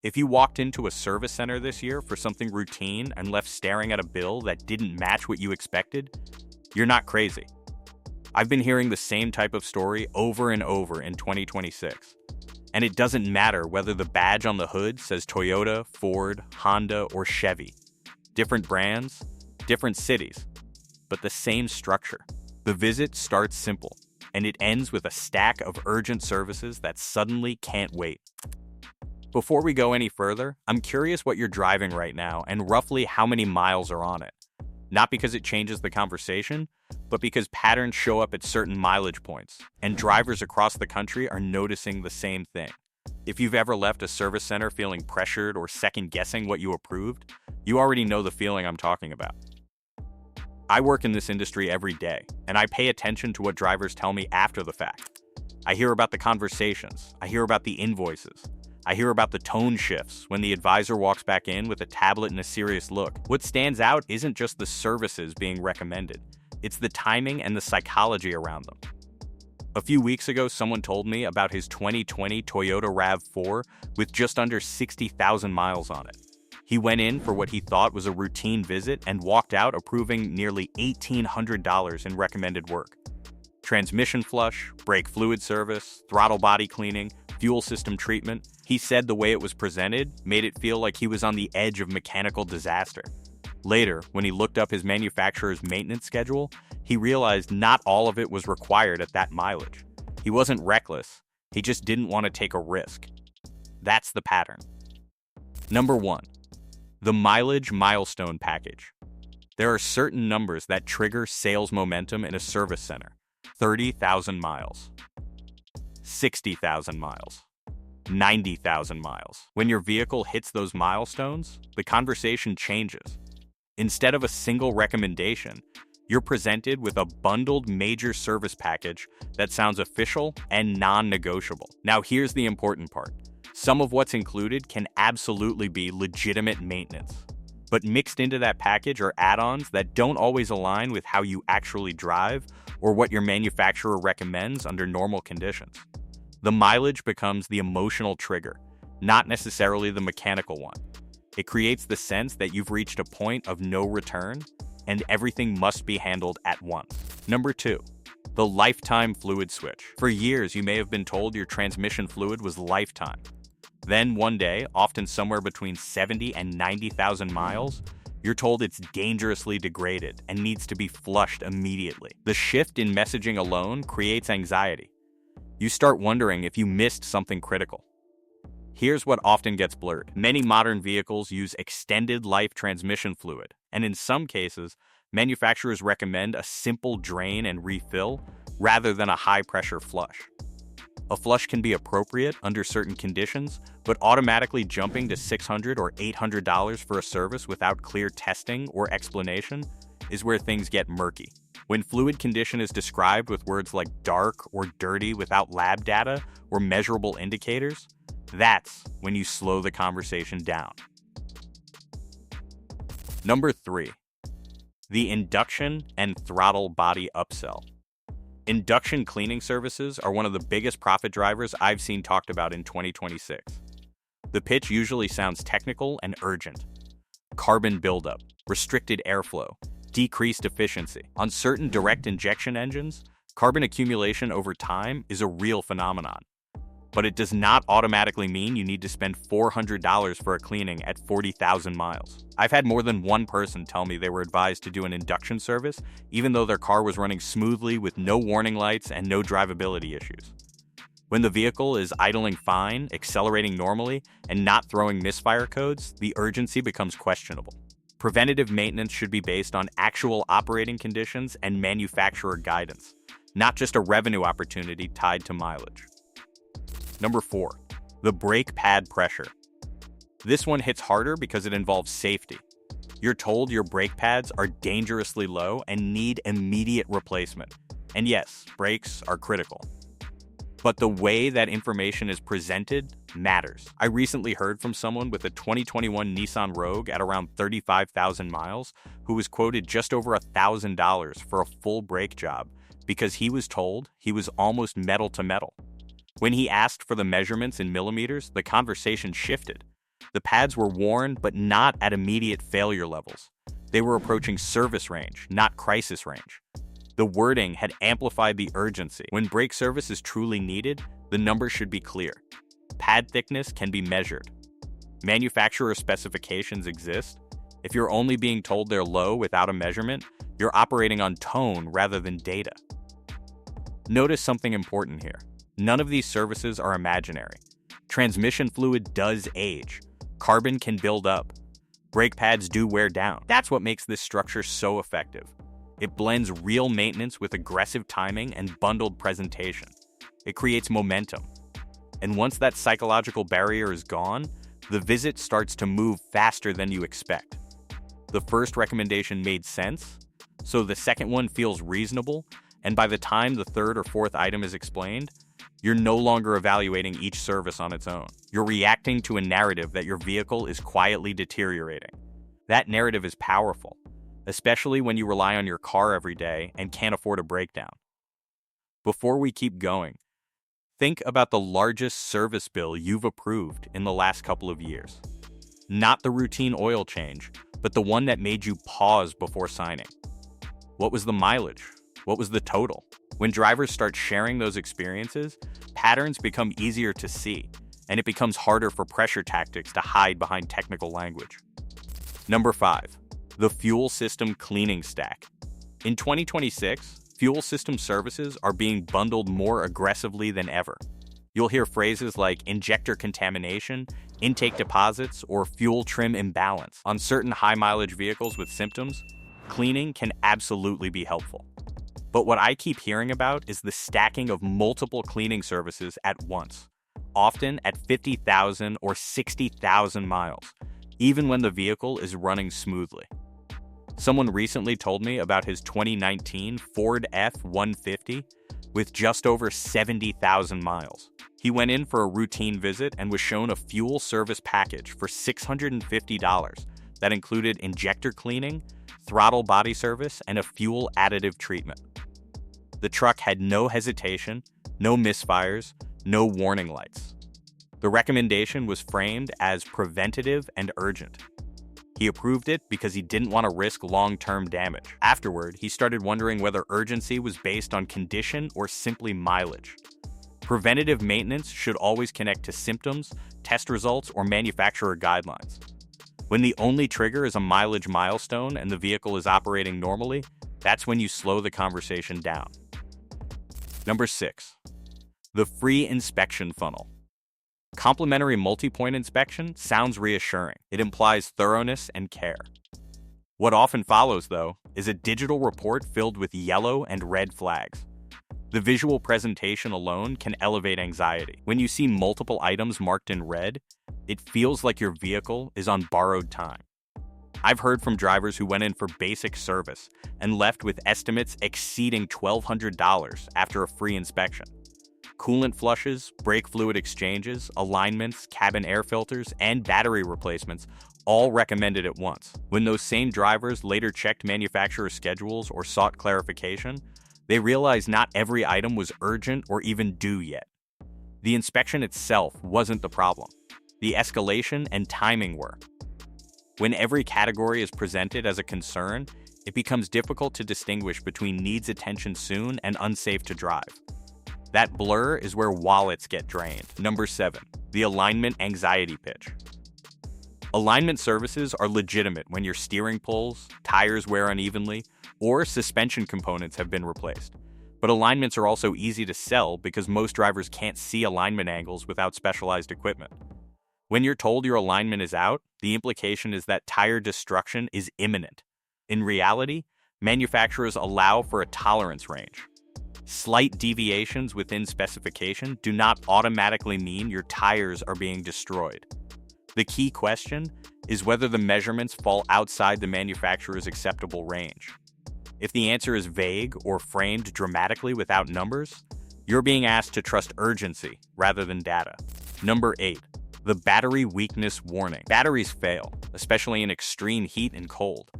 If you walked into a service center this year for something routine and left staring at a bill that didn't match what you expected, you're not crazy. I've been hearing the same type of story over and over in 2026. And it doesn't matter whether the badge on the hood says Toyota, Ford, Honda, or Chevy. Different brands, different cities, but the same structure. The visit starts simple, and it ends with a stack of urgent services that suddenly can't wait. Before we go any further, I'm curious what you're driving right now and roughly how many miles are on it. Not because it changes the conversation, but because patterns show up at certain mileage points, and drivers across the country are noticing the same thing. If you've ever left a service center feeling pressured or second-guessing what you approved, you already know the feeling I'm talking about. I work in this industry every day, and I pay attention to what drivers tell me after the fact. I hear about the conversations, I hear about the invoices, I hear about the tone shifts when the advisor walks back in with a tablet and a serious look. What stands out isn't just the services being recommended, it's the timing and the psychology around them. A few weeks ago, someone told me about his 2020 Toyota RAV4 with just under 60,000 miles on it. He went in for what he thought was a routine visit and walked out approving nearly $1,800 in recommended work. Transmission flush, brake fluid service, throttle body cleaning, fuel system treatment. He said the way it was presented made it feel like he was on the edge of mechanical disaster. Later, when he looked up his manufacturer's maintenance schedule, he realized not all of it was required at that mileage. He wasn't reckless, he just didn't want to take a risk. That's the pattern. Number 1. The mileage milestone package. There are certain numbers that trigger sales momentum in a service center. 30,000 miles. 60,000 miles. 90,000 miles. When your vehicle hits those milestones, the conversation changes. Instead of a single recommendation, you're presented with a bundled major service package that sounds official and non-negotiable. Now here's the important part. Some of what's included can absolutely be legitimate maintenance. But mixed into that package are add-ons that don't always align with how you actually drive or what your manufacturer recommends under normal conditions. The mileage becomes the emotional trigger, not necessarily the mechanical one. It creates the sense that you've reached a point of no return, and everything must be handled at once. Number 2. The lifetime fluid switch. For years, you may have been told your transmission fluid was lifetime. Then one day, often somewhere between 70 and 90,000 miles, you're told it's dangerously degraded and needs to be flushed immediately. The shift in messaging alone creates anxiety. You start wondering if you missed something critical. Here's what often gets blurred. Many modern vehicles use extended life transmission fluid, and in some cases, manufacturers recommend a simple drain and refill rather than a high-pressure flush. A flush can be appropriate under certain conditions, but automatically jumping to $600 or $800 for a service without clear testing or explanation is where things get murky. When fluid condition is described with words like dark or dirty without lab data or measurable indicators, that's when you slow the conversation down. Number 3. The induction and throttle body upsell. Induction cleaning services are one of the biggest profit drivers I've seen talked about in 2026. The pitch usually sounds technical and urgent. Carbon buildup, restricted airflow, decreased efficiency. On certain direct injection engines, carbon accumulation over time is a real phenomenon. But it does not automatically mean you need to spend $400 for a cleaning at 40,000 miles. I've had more than one person tell me they were advised to do an induction service, even though their car was running smoothly with no warning lights and no drivability issues. When the vehicle is idling fine, accelerating normally, and not throwing misfire codes, the urgency becomes questionable. Preventative maintenance should be based on actual operating conditions and manufacturer guidance, not just a revenue opportunity tied to mileage. Number 4. The brake pad pressure. This one hits harder because it involves safety. You're told your brake pads are dangerously low and need immediate replacement. And yes, brakes are critical. But the way that information is presented matters. I recently heard from someone with a 2021 Nissan Rogue at around 35,000 miles who was quoted just over $1,000 for a full brake job because he was told he was almost metal to metal. When he asked for the measurements in millimeters, the conversation shifted. The pads were worn, but not at immediate failure levels. They were approaching service range, not crisis range. The wording had amplified the urgency. When brake service is truly needed, the numbers should be clear. Pad thickness can be measured. Manufacturer specifications exist. If you're only being told they're low without a measurement, you're operating on tone rather than data. Notice something important here. None of these services are imaginary. Transmission fluid does age. Carbon can build up. Brake pads do wear down. That's what makes this structure so effective. It blends real maintenance with aggressive timing and bundled presentation. It creates momentum. And once that psychological barrier is gone, the visit starts to move faster than you expect. The first recommendation made sense, so the second one feels reasonable, and by the time the third or fourth item is explained, you're no longer evaluating each service on its own. You're reacting to a narrative that your vehicle is quietly deteriorating. That narrative is powerful, especially when you rely on your car every day and can't afford a breakdown. Before we keep going, think about the largest service bill you've approved in the last couple of years. Not the routine oil change, but the one that made you pause before signing. What was the mileage? What was the total? When drivers start sharing those experiences, patterns become easier to see, and it becomes harder for pressure tactics to hide behind technical language. Number 5. The fuel system cleaning stack. In 2026, fuel system services are being bundled more aggressively than ever. You'll hear phrases like injector contamination, intake deposits, or fuel trim imbalance. On certain high-mileage vehicles with symptoms, cleaning can absolutely be helpful. But what I keep hearing about is the stacking of multiple cleaning services at once, often at 50,000 or 60,000 miles, even when the vehicle is running smoothly. Someone recently told me about his 2019 Ford F-150 with just over 70,000 miles. He went in for a routine visit and was shown a fuel service package for $650 that included injector cleaning, throttle body service, and a fuel additive treatment. The truck had no hesitation, no misfires, no warning lights. The recommendation was framed as preventative and urgent. He approved it because he didn't want to risk long-term damage. Afterward, he started wondering whether urgency was based on condition or simply mileage. Preventative maintenance should always connect to symptoms, test results, or manufacturer guidelines. When the only trigger is a mileage milestone and the vehicle is operating normally, that's when you slow the conversation down. Number 6. The free inspection funnel. Complimentary multi-point inspection sounds reassuring. It implies thoroughness and care. What often follows, though, is a digital report filled with yellow and red flags. The visual presentation alone can elevate anxiety. When you see multiple items marked in red, it feels like your vehicle is on borrowed time. I've heard from drivers who went in for basic service and left with estimates exceeding $1,200 after a free inspection. Coolant flushes, brake fluid exchanges, alignments, cabin air filters, and battery replacements all recommended at once. When those same drivers later checked manufacturer schedules or sought clarification, they realized not every item was urgent or even due yet. The inspection itself wasn't the problem. The escalation and timing were. When every category is presented as a concern, it becomes difficult to distinguish between needs attention soon and unsafe to drive. That blur is where wallets get drained. Number 7. The alignment anxiety pitch. Alignment services are legitimate when your steering pulls, tires wear unevenly, or suspension components have been replaced. But alignments are also easy to sell because most drivers can't see alignment angles without specialized equipment. When you're told your alignment is out, the implication is that tire destruction is imminent. In reality, manufacturers allow for a tolerance range. Slight deviations within specification do not automatically mean your tires are being destroyed. The key question is whether the measurements fall outside the manufacturer's acceptable range. If the answer is vague or framed dramatically without numbers, you're being asked to trust urgency rather than data. Number 8. The battery weakness warning. Batteries fail, especially in extreme heat and cold.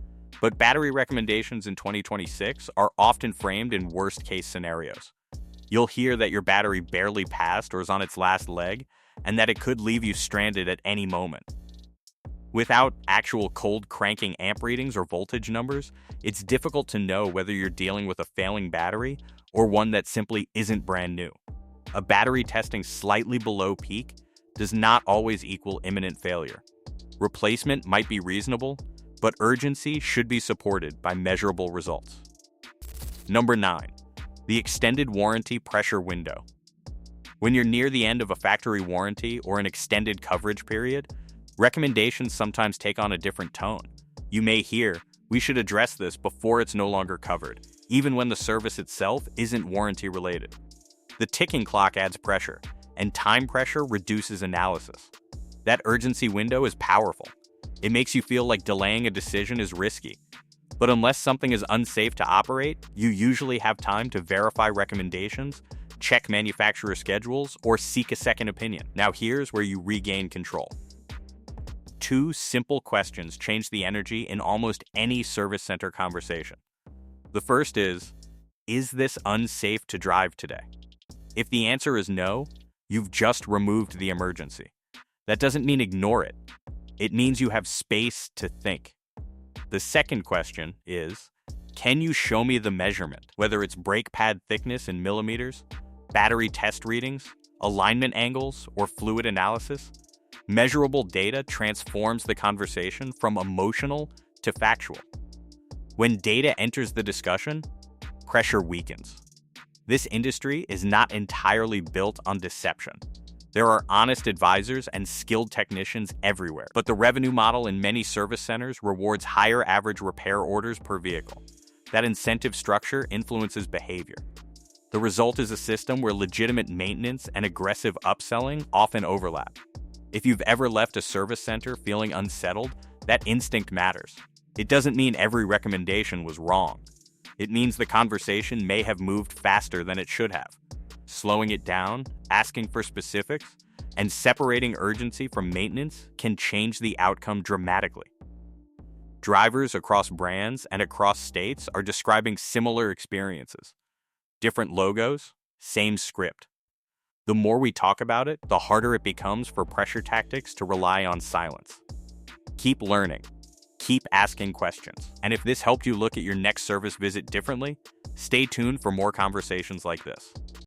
But battery recommendations in 2026 are often framed in worst-case scenarios. You'll hear that your battery barely passed or is on its last leg, and that it could leave you stranded at any moment. Without actual cold cranking amp readings or voltage numbers, it's difficult to know whether you're dealing with a failing battery or one that simply isn't brand new. A battery testing slightly below peak does not always equal imminent failure. Replacement might be reasonable, but urgency should be supported by measurable results. Number 9. The extended warranty pressure window. When you're near the end of a factory warranty or an extended coverage period, recommendations sometimes take on a different tone. You may hear, "We should address this before it's no longer covered," even when the service itself isn't warranty related. The ticking clock adds pressure, and time pressure reduces analysis. That urgency window is powerful. It makes you feel like delaying a decision is risky. But unless something is unsafe to operate, you usually have time to verify recommendations, check manufacturer schedules, or seek a second opinion. Now here's where you regain control. 2 simple questions change the energy in almost any service center conversation. The first is this unsafe to drive today? If the answer is no, you've just removed the emergency. That doesn't mean ignore it. It means you have space to think. The second question is, can you show me the measurement, whether it's brake pad thickness in millimeters, battery test readings, alignment angles, or fluid analysis? Measurable data transforms the conversation from emotional to factual. When data enters the discussion, pressure weakens. This industry is not entirely built on deception. There are honest advisors and skilled technicians everywhere, but the revenue model in many service centers rewards higher average repair orders per vehicle. That incentive structure influences behavior. The result is a system where legitimate maintenance and aggressive upselling often overlap. If you've ever left a service center feeling unsettled, that instinct matters. It doesn't mean every recommendation was wrong. It means the conversation may have moved faster than it should have. Slowing it down, asking for specifics, and separating urgency from maintenance can change the outcome dramatically. Drivers across brands and across states are describing similar experiences. Different logos, same script. The more we talk about it, the harder it becomes for pressure tactics to rely on silence. Keep learning. Keep asking questions. And if this helped you look at your next service visit differently, stay tuned for more conversations like this.